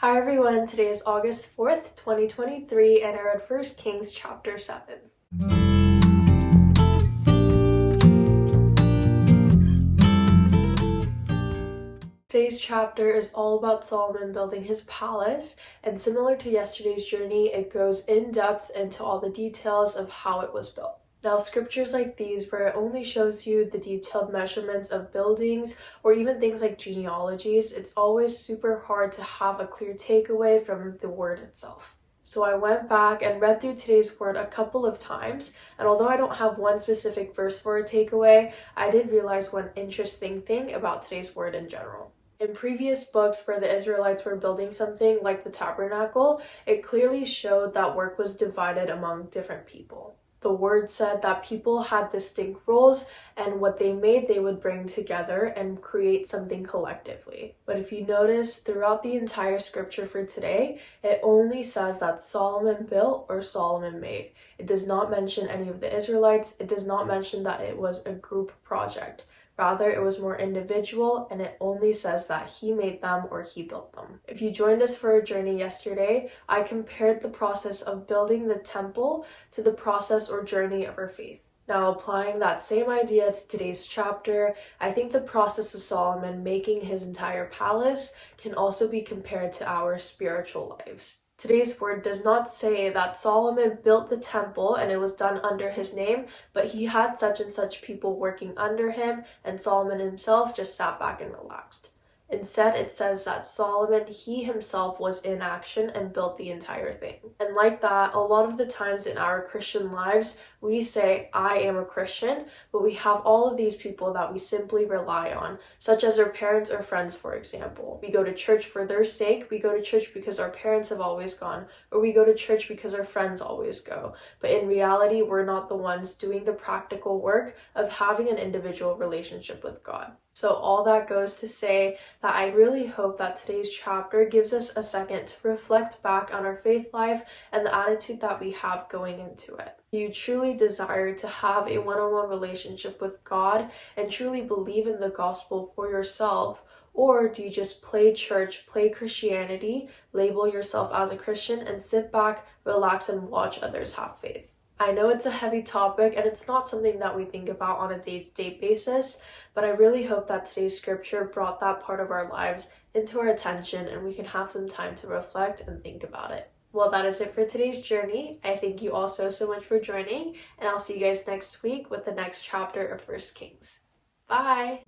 Hi everyone, today is August 4th, 2023, and I read 1 Kings chapter 7. Today's chapter is all about Solomon building his palace, and similar to yesterday's journey, it goes in depth into all the details of how it was built. Now, scriptures like these, where it only shows you the detailed measurements of buildings or even things like genealogies, it's always super hard to have a clear takeaway from the word itself. So I went back and read through today's word a couple of times, and although I don't have one specific verse for a takeaway, I did realize one interesting thing about today's word in general. In previous books where the Israelites were building something like the tabernacle, it clearly showed that work was divided among different people. The word said that people had distinct roles, and what they made they would bring together and create something collectively. But if you notice, throughout the entire scripture for today, it only says that Solomon built or Solomon made. It does not mention any of the Israelites. It does not mention that it was a group project. Rather, it was more individual, and it only says that he made them or he built them. If you joined us for a journey yesterday, I compared the process of building the temple to the process or journey of our faith. Now, applying that same idea to today's chapter, I think the process of Solomon making his entire palace can also be compared to our spiritual lives. Today's word does not say that Solomon built the temple and it was done under his name, but he had such and such people working under him, and Solomon himself just sat back and relaxed. Instead, it says that Solomon, he himself was in action and built the entire thing. And like that, a lot of the times in our Christian lives, we say, I am a Christian, but we have all of these people that we simply rely on, such as our parents or friends, for example. We go to church for their sake, we go to church because our parents have always gone, or we go to church because our friends always go. But in reality, we're not the ones doing the practical work of having an individual relationship with God. So all that goes to say that I really hope that today's chapter gives us a second to reflect back on our faith life and the attitude that we have going into it. Do you truly desire to have a one-on-one relationship with God and truly believe in the gospel for yourself? Or do you just play church, play Christianity, label yourself as a Christian, and sit back, relax, and watch others have faith? I know it's a heavy topic and it's not something that we think about on a day-to-day basis, but I really hope that today's scripture brought that part of our lives into our attention and we can have some time to reflect and think about it. Well, that is it for today's journey. I thank you all so much for joining, and I'll see you guys next week with the next chapter of 1 Kings. Bye!